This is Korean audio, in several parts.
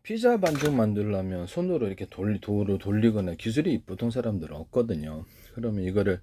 피자 반죽 만들려면 손으로 이렇게 도로 돌리거나 기술이 보통 사람들은 없거든요. 그러면 이거를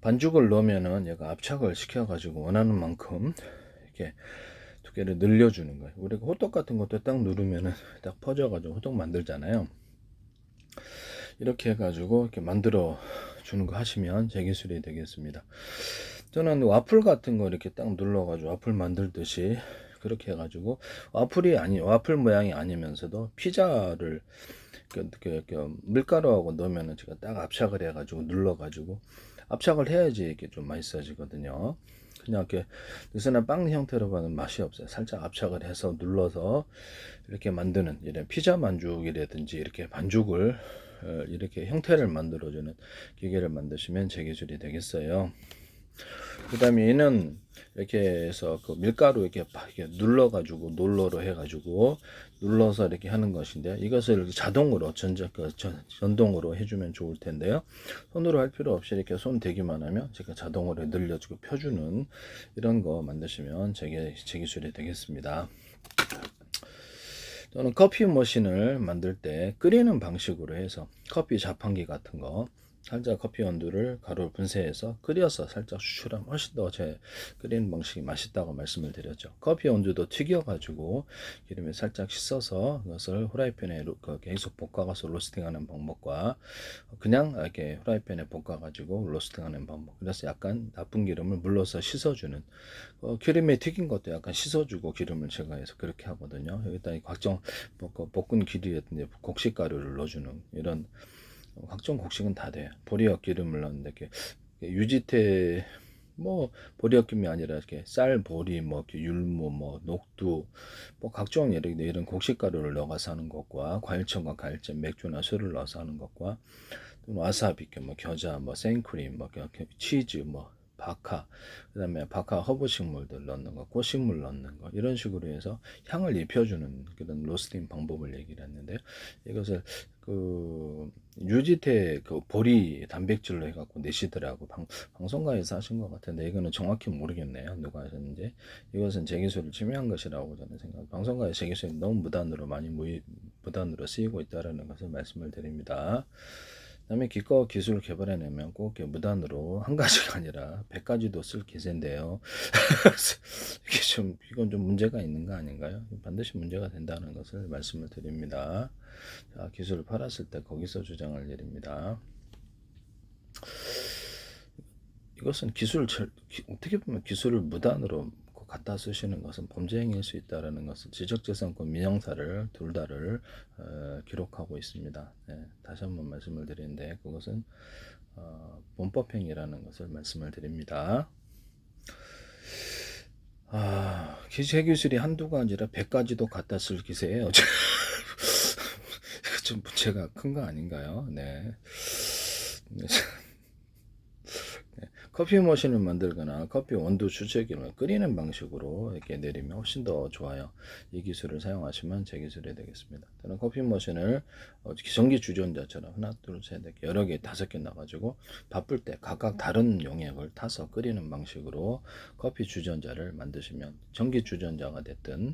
반죽을 넣으면은 얘가 압착을 시켜가지고 원하는 만큼 이렇게 두께를 늘려주는 거예요. 우리가 호떡 같은 것도 딱 누르면은 딱 퍼져가지고 호떡 만들잖아요. 이렇게 해가지고 이렇게 만들어 주는 거 하시면 제 기술이 되겠습니다. 저는 와플 같은 거 이렇게 딱 눌러가지고 와플 만들듯이 그렇게 해가지고 와플 모양이 아니면서도 피자를 밀가루하고 넣으면은 제가 딱 압착을 해가지고 눌러가지고 압착을 해야지 이렇게 좀 맛있어지거든요. 그냥 이렇게 느슨한 빵 형태로 가는 맛이 없어요. 살짝 압착을 해서 눌러서 이렇게 만드는 이런 피자 반죽이라든지 이렇게 반죽을 이렇게 형태를 만들어주는 기계를 만드시면 제 기술이 되겠어요. 그 다음에 얘는 이렇게 해서 그 밀가루 이렇게 눌러가지고 롤러로 해가지고 눌러서 이렇게 하는 것인데 이것을 자동으로 전동으로 해주면 좋을 텐데요. 손으로 할 필요 없이 이렇게 손 대기만 하면 제가 자동으로 늘려주고 펴주는 이런 거 만드시면 제 기술이 되겠습니다. 또는 커피 머신을 만들 때 끓이는 방식으로 해서 커피 자판기 같은 거 살짝 커피 온도를 가루를 분쇄해서 끓여서 살짝 추출하면 훨씬 더 제 끓이는 방식이 맛있다고 말씀을 드렸죠. 커피 온도도 튀겨가지고 기름에 살짝 씻어서 그것을 후라이팬에 계속 볶아가서 로스팅하는 방법과 그냥 이렇게 후라이팬에 볶아가지고 로스팅하는 방법. 그래서 약간 나쁜 기름을 물러서 씻어주는 기름에 튀긴 것도 약간 씻어주고 기름을 제거해서 그렇게 하거든요. 여기다 각종 볶은 기름에 곡식가루를 넣어주는 이런 각종 곡식은 다 돼요. 보리역 기름을 넣는데 이렇게 유지태 보리역김이 아니라 이렇게 쌀, 보리, 이렇게 율무, 녹두, 각종 이런 곡식가루를 넣어서 하는 것과 과일청과 과일잼, 맥주나 술을 넣어서 하는 것과 와사비, 겨자, 생크림, 치즈, 바카, 그다음에 바카 허브 식물들 넣는 거, 꽃식물 넣는 거 이런 식으로 해서 향을 입혀주는 그런 로스팅 방법을 얘기를 했는데 이것을 유지태 보리 단백질로 해갖고 내시더라고 방송가에서 하신 것 같은데 이거는 정확히 모르겠네요 누가 하셨는지. 이것은 제 기술을 침해한 것이라고 저는 생각. 방송가에 제 기술이 너무 무단으로 쓰이고 있다는 것을 말씀을 드립니다. 그다음에 기껏 기술을 개발해내면 꼭 무단으로 한 가지가 아니라 100가지도 쓸 기세인데요. 이건 좀 문제가 있는 거 아닌가요? 반드시 문제가 된다는 것을 말씀을 드립니다. 자, 기술을 팔았을 때 거기서 주장을 내립니다. 이것은 어떻게 보면 기술을 무단으로 갖다 쓰시는 것은 범죄 행위일 수 있다는 것을 지적재산권 민형사를 둘 다를 기록하고 있습니다. 네, 다시 한번 말씀을 드리는데 그것은 범법행위라는 것을 말씀을 드립니다. 제 기술이 한두 가지라 100가지도 갖다 쓸 기세예요. 좀 문제가 큰 거 아닌가요? 네. 커피 머신을 만들거나 커피 원두 추출기를 끓이는 방식으로 이렇게 내리면 훨씬 더 좋아요. 이 기술을 사용하시면 제 기술이 되겠습니다. 저는 커피 머신을 전기 주전자처럼 하나, 둘, 셋, 넷, 여러 개, 5개 나가지고 바쁠 때 각각 다른 용액을 타서 끓이는 방식으로 커피 주전자를 만드시면 전기 주전자가 됐든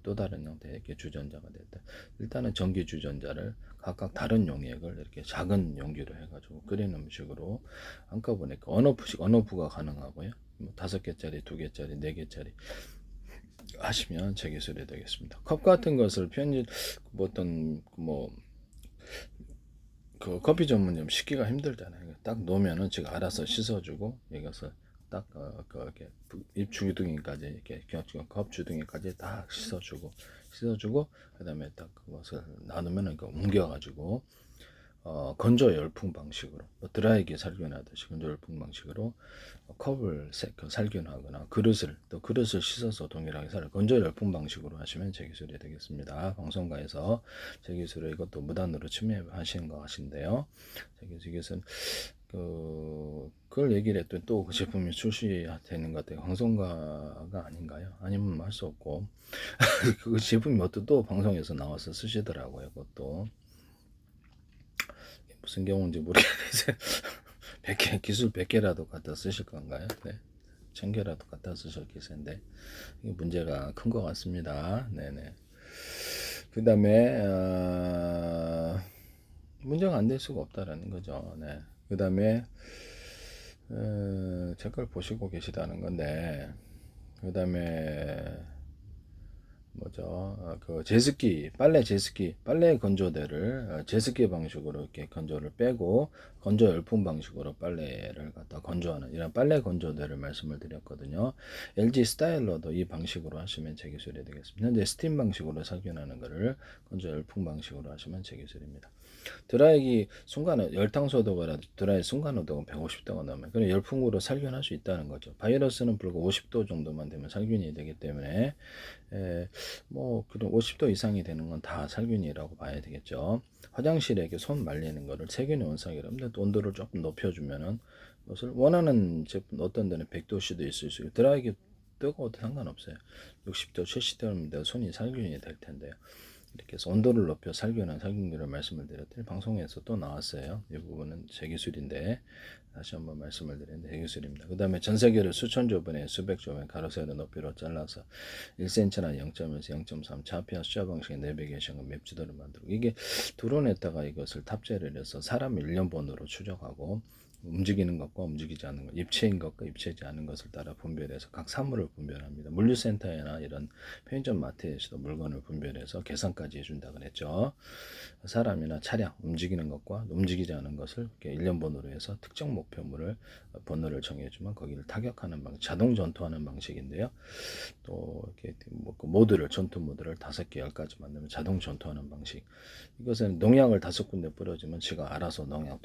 또 다른 형태의 이렇게 주전자가 됐든 일단은 전기 주전자를 각각 다른 용액을 이렇게 작은 용기로 해가지고 끓이는 음식으로 한꺼번에 언오프가 가능하고요. 5개짜리, 2개짜리, 4개짜리 하시면 제 기술이 되겠습니다. 컵 같은 것을 커피 전문점 씻기가 힘들잖아요. 딱 놓으면은 지가 알아서 씻어주고 이것을 딱 이렇게 입 주둥이까지 이렇게 컵 주둥이까지 다 씻어주고 그다음에 딱 그것을 나누면은 옮겨가지고 건조 열풍 방식으로 드라이기 살균하듯이 건조 열풍 방식으로 컵을 살균하거나 그릇을 씻어서 동일하게 건조 열풍 방식으로 하시면 제 기술이 되겠습니다. 방송가에서 제 기술을 이것도 무단으로 침해하시는 것 같은데요. 제 기술은 그걸 얘기를 했더니 또 그 제품이 출시되는 것 같아요. 방송가가 아닌가요? 아니면 할 수 없고 그 제품이 또 방송에서 나와서 쓰시더라고요. 그것도 무슨 경우인지 모르겠는데 100개 기술 100개라도 갖다 쓰실 건가요? 네. 1000개라도 갖다 쓰실 기세인데 이게 문제가 큰 것 같습니다. 네네. 그 다음에 문제가 안 될 수가 없다라는 거죠. 네. 그 다음에 제 걸 보시고 계시다는 건데, 그 다음에 뭐죠? 그 제습기, 빨래 제습기, 빨래 건조대를 제습기 방식으로 이렇게 건조를 빼고 건조 열풍 방식으로 빨래를 갖다 건조하는 이런 빨래 건조대를 말씀을 드렸거든요. LG 스타일러도 이 방식으로 하시면 제 기술이 되겠습니다. 현재 스팀 방식으로 살균하는 거를 건조 열풍 방식으로 하시면 제 기술입니다. 드라이기 순간 열탕 소독이라 드라이 순간 온도가 150도가 넘어요. 그럼 열풍으로 살균할 수 있다는 거죠. 바이러스는 불과 50도 정도만 되면 살균이 되기 때문에 뭐 그런 50도 이상이 되는 건 다 살균이라고 봐야 되겠죠. 화장실에 이렇게 손 말리는 거를 세균의 원상이라면 온도를 조금 높여주면은 그것을 원하는 제품 어떤 데는 100도씨도 있을 수 있고 드라이기 뜨거워도 상관없어요. 60도, 70도면 손이 살균이 될 텐데요. 이렇게 해서 온도를 높여 살균한 살균기를 말씀을 드렸더니 방송에서 또 나왔어요. 이 부분은 제 기술인데 다시 한번 말씀을 드리는데 제 기술입니다. 그 다음에 전세계를 수천 조분에 수백 조분 가로세로 높이로 잘라서 1cm나 0.1에서 0.3 차피한 숫자 방식의 내비게이션 맵지도를 만들고 이게 드론에다가 이것을 탑재를 해서 사람 일련번호로 추적하고 움직이는 것과 움직이지 않는 것, 입체인 것과 입체하지 않은 것을 따라 분별해서 각 사물을 분별합니다. 물류센터나 이런 편의점 마트에서도 물건을 분별해서 계산까지 해준다 그랬죠. 사람이나 차량 움직이는 것과 움직이지 않은 것을 이렇게 일련번호로 해서 특정 목표물을 번호를 정해주면 거기를 타격하는 방식, 자동 전투하는 방식인데요. 또 이렇게 뭐 모드를 전투 모드를 5개, 10가지 만들면 자동 전투하는 방식. 이것은 농약을 5군데 뿌려주면 지가 알아서 농약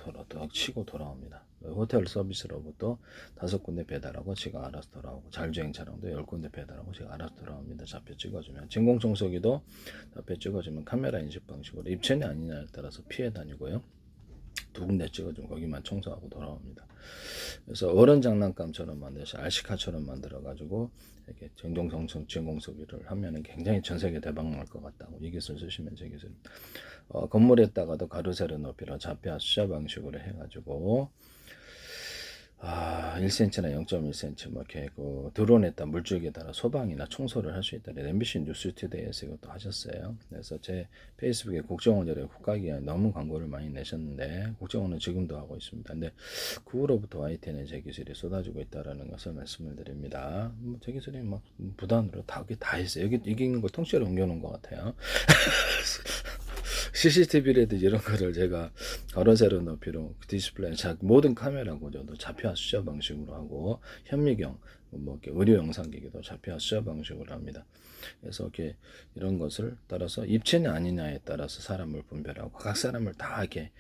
치고 돌아옵니다. 호텔 서비스로부터 5군데 배달하고 지가 알아서 돌아오고 자율주행 차량도 10군데 배달하고 지가 알아서 돌아옵니다. 좌표 찍어주면 진공청소기도 좌표 찍어주면 카메라 인식 방식으로 입체냐 아니냐에 따라서 피해 다니고요. 2군데 찍어주면 거기만 청소하고 돌아옵니다. 그래서 어른 장난감처럼 만들어서 RC카처럼 만들어가지고 이렇게 진공청소기를 하면은 굉장히 전 세계 대박 날 것 같다고 이 기술 쓰시면 제 기술. 건물에다가도 가로 세로 높이로 좌표 숫자 방식으로 해가지고 1cm나 0.1cm 뭐 이렇게 그 드론에다 물줄기에 따라 소방이나 청소를 할 수 있다. MBC 뉴스투데이에서 이것도 하셨어요. 그래서 제 페이스북에 국정원들의 국가기관에 너무 광고를 많이 내셨는데 국정원은 지금도 하고 있습니다. 근데 그 후로부터 YTN에 제 기술이 쏟아지고 있다라는 것을 말씀을 드립니다. 제 기술이 막 부단으로 다 했어요. 여기 있는 거 통째로 옮겨놓은 것 같아요. CCTV라든지 이런 거를 제가 가로 세로 높이로 디스플레이 모든 카메라 구조도 좌표화 수자 방식으로 하고 현미경 뭐 이렇게 의료 영상기기도 좌표화 수자 방식으로 합니다. 그래서 이렇게 이런 것을 따라서 입체냐 아니냐에 따라서 사람을 분별하고 각 사람을 다 이렇게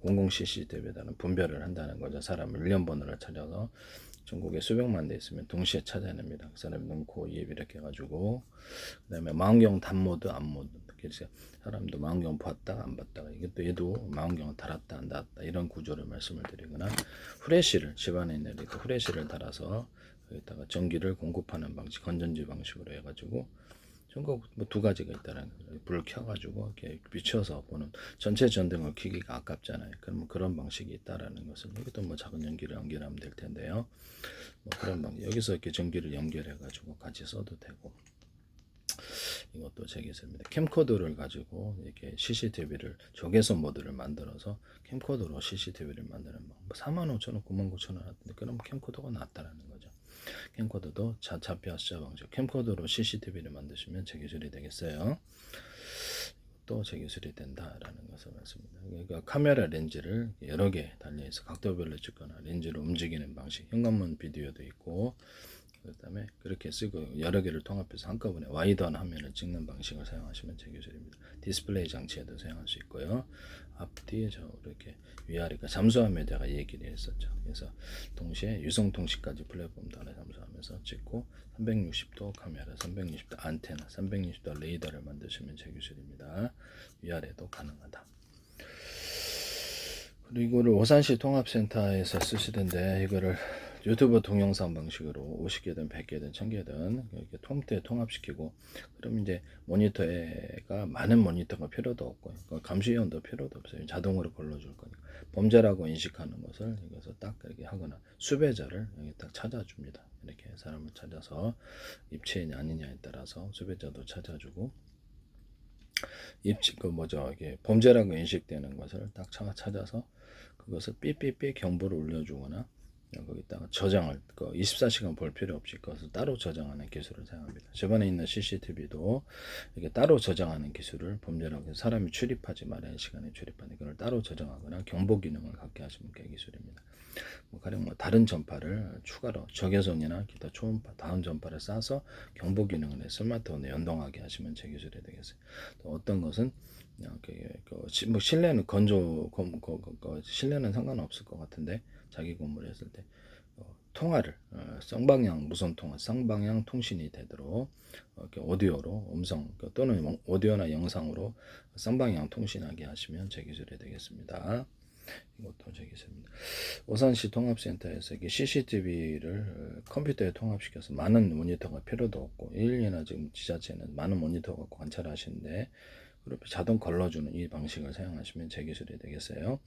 공공 CCTV에다는 분별을 한다는 거죠. 사람을 일련번호를 찾아서 전국에 수백만 대 있으면 동시에 찾아냅니다. 그 사람이 눈, 코, 입 이렇게 해가지고 그다음에 망원경 단모드, 안모드 그래서 사람도 망원경 봤다가 안 봤다가 이것도 얘도 망원경을 달았다 안 달았다 이런 구조를 말씀을 드리거나 후레쉬를 집안에 있는 이렇게 후레쉬를 달아서 여기다가 전기를 공급하는 방식 건전지 방식으로 해가지고 전국 뭐2 가지가 있다라는 거죠. 불을 켜가지고 이렇게 비춰서 보는 전체 전등을 켜기가 아깝잖아요. 그러면 그런 방식이 있다라는 것을 여기도 뭐 작은 전기를 연결하면 될 텐데요. 뭐 그런 방식 여기서 이렇게 전기를 연결해가지고 같이 써도 되고. 이것도 제 기술입니다. 캠코더를 가지고 이렇게 CCTV를 적외선 모드를 만들어서 캠코더로 CCTV를 만드는 방법. 45,000원, 99,000원 하던데 그럼 캠코더가 낫다라는 거죠. 캠코더도 좌표 숫자 방식. 캠코더로 CCTV를 만드시면 제 기술이 되겠어요. 또 제 기술이 된다라는 것을 말씀입니다. 그러니까 카메라 렌즈를 여러 개 달려있어 각도별로 찍거나 렌즈를 움직이는 방식. 현관문 비디오도 있고 그다음에 그렇게 쓰고 여러 개를 통합해서 한꺼번에 와이드한 화면을 찍는 방식을 사용하시면 제 기술입니다. 디스플레이 장치에도 사용할 수 있고요. 앞뒤에 이렇게 위아래가 잠수함에다가 얘기를 했었죠. 그래서 동시에 유성 통신까지 플랫폼 단에 잠수하면서 찍고 360도 카메라, 360도 안테나, 360도 레이더를 만드시면 제 기술입니다. 위아래도 가능하다. 그리고 이거를 오산시 통합센터에서 쓰시던데 이거를 유튜브 동영상 방식으로 50개든 100개든 1000개든 이렇게 통째 통합시키고 그럼 이제 모니터가 많은 모니터가 필요도 없고 감시위원도 필요도 없어요. 자동으로 걸러줄 거니까 범죄라고 인식하는 것을 여기서 딱 이렇게 하거나 수배자를 여기 딱 찾아줍니다. 이렇게 사람을 찾아서 입체이냐 아니냐에 따라서 수배자도 찾아주고 그 뭐죠, 이게 범죄라고 인식되는 것을 딱 찾아서 그것을 삐삐삐 경보를 울려주거나 거기다가 저장을 24시간 볼 필요 없이 그것을 따로 저장하는 기술을 사용합니다. 집안에 있는 CCTV도 이게 따로 저장하는 기술을 범죄라고 해서 사람이 출입하지 말아야 시간에 출입하는 그걸 따로 저장하거나 경보 기능을 갖게 하시면 그 기술입니다. 가령 다른 전파를 추가로 적외선이나 기타 초음파 다음 전파를 쏴서 경보 기능을 내 스마트폰에 연동하게 하시면 제 기술이 되겠어요. 또 어떤 것은 뭐 실내는 실내는 상관없을 것 같은데 자기 건물에 했을 때 통화를 쌍방향 무선 통화, 쌍방향 통신이 되도록 이렇게 오디오로 음성 또는 오디오나 영상으로 쌍방향 통신하게 하시면 제 기술이 되겠습니다. 이것도 제 기술입니다. 오산시 통합센터에서 이게 CCTV를 컴퓨터에 통합시켜서 많은 모니터가 필요도 없고 일일이나 지금 지자체는 많은 모니터 갖고 관찰하시는데 그렇게 자동 걸러주는 이 방식을 사용하시면 제 기술이 되겠어요.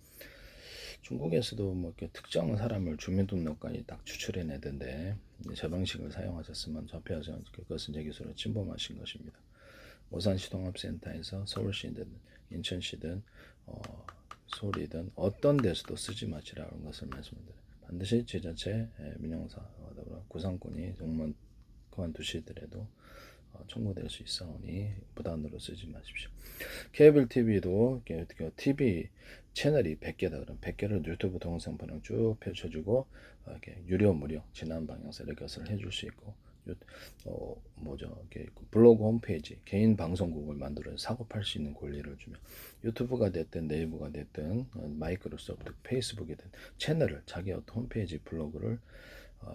중국에서도 뭐 이렇게 특정 사람을 주민등록관이 딱 추출해내던데 제 방식을 사용하셨으면 접해서 그것은 제 기술을 침범하신 것입니다. 오산시 통합센터에서 서울시든 인천시든 서울이든 어떤 데서도 쓰지 마시라는 것을 말씀드려요. 반드시 지자체 민영사 구상권이 공무원 그만두시더라도 청구될 수 있사오니 부담으로 쓰지 마십시오. 케이블 TV도 TV 채널이 100개다 그러면 100개를 유튜브 동영상 번호 쭉 펼쳐주고 이렇게 유료 무료 지난 방향에서 이렇게 것을 해줄 수 있고 블로그 홈페이지 개인 방송국을 만들어 사고 팔 수 있는 권리를 주며 유튜브가 됐든 네이버가 됐든 마이크로소프트 페이스북이든 채널을 자기 어떤 홈페이지 블로그를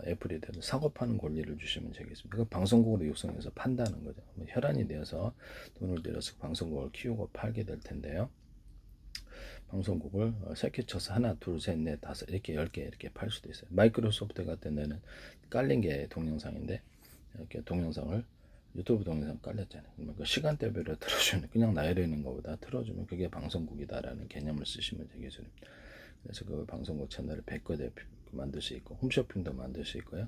애플이 되든 사고 파는 권리를 주시면 되겠습니다. 그 방송국으로 육성해서 판다는 거죠. 혈안이 되어서 돈을 들여서 방송국을 키우고 팔게 될 텐데요. 방송국을 새끼 쳐서 하나, 둘, 셋, 넷, 다섯 이렇게 10개 이렇게 팔 수도 있어요. 마이크로소프트 같은 데는 깔린 게 동영상인데 이렇게 동영상을 유튜브 동영상 깔렸잖아요. 그러면 그 시간대별로 틀어주는 그냥 나열되는 것보다 틀어주면 그게 방송국이다라는 개념을 쓰시면 되겠습니다. 그래서 그 방송국 채널을 100개 만들 수 있고 홈쇼핑도 만들 수 있고요.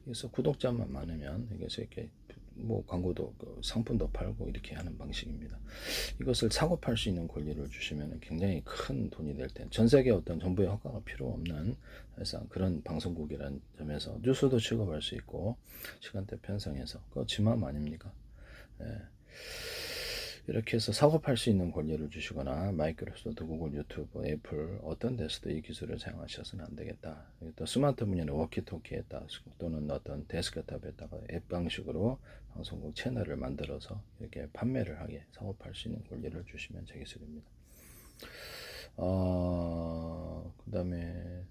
그래서 구독자만 많으면 여기서 이렇게 뭐 광고도 상품도 팔고 이렇게 하는 방식입니다. 이것을 사고 팔 수 있는 권리를 주시면 굉장히 큰 돈이 될 텐데 전 세계 어떤 정부의 허가가 필요 없는 사실상 그런 방송국이라는 점에서 뉴스도 취급할 수 있고 시간대 편성해서 그거 지맘 아닙니까? 예. 이렇게 해서 사고 팔 수 있는 권리를 주시거나 마이크로소프트, 구글, 유튜브, 애플 어떤 데서도 이 기술을 사용하셔서는 안 되겠다. 또 스마트폰이나 워키토키에다 또는 어떤 데스크탑에다가 앱 방식으로 방송국 채널을 만들어서 이렇게 판매를 하게 사고 팔 수 있는 권리를 주시면 제 기술입니다. 그다음에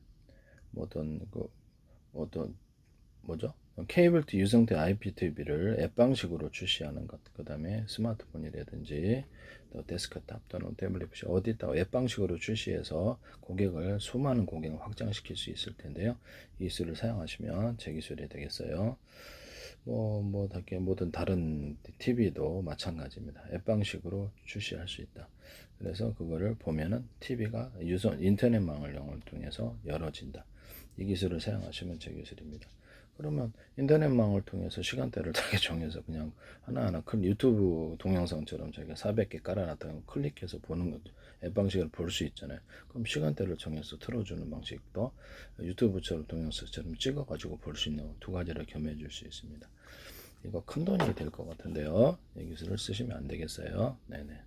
뭐죠? 케이블 티 유성태 IPTV를 앱 방식으로 출시하는 것, 그 다음에 스마트폰이라든지 또 데스크탑 또는 태블릿 어디다 앱 방식으로 출시해서 수많은 고객을 확장시킬 수 있을 텐데요. 이 기술을 사용하시면 제 기술이 되겠어요. 모든 다른 TV도 마찬가지입니다. 앱 방식으로 출시할 수 있다. 그래서 그거를 보면은 TV가 인터넷망을 통해서 열어진다. 이 기술을 사용하시면 제 기술입니다. 그러면 인터넷망을 통해서 시간대를 자기 정해서 그냥 하나하나 큰 유튜브 동영상처럼 자기가 400개 깔아놨다가 클릭해서 보는 것, 앱 방식을 볼 수 있잖아요. 그럼 시간대를 정해서 틀어주는 방식도 유튜브처럼 동영상처럼 찍어가지고 볼 수 있는 두 가지를 겸해 줄 수 있습니다. 이거 큰 돈이 될 것 같은데요. 이 기술을 쓰시면 안 되겠어요. 네네.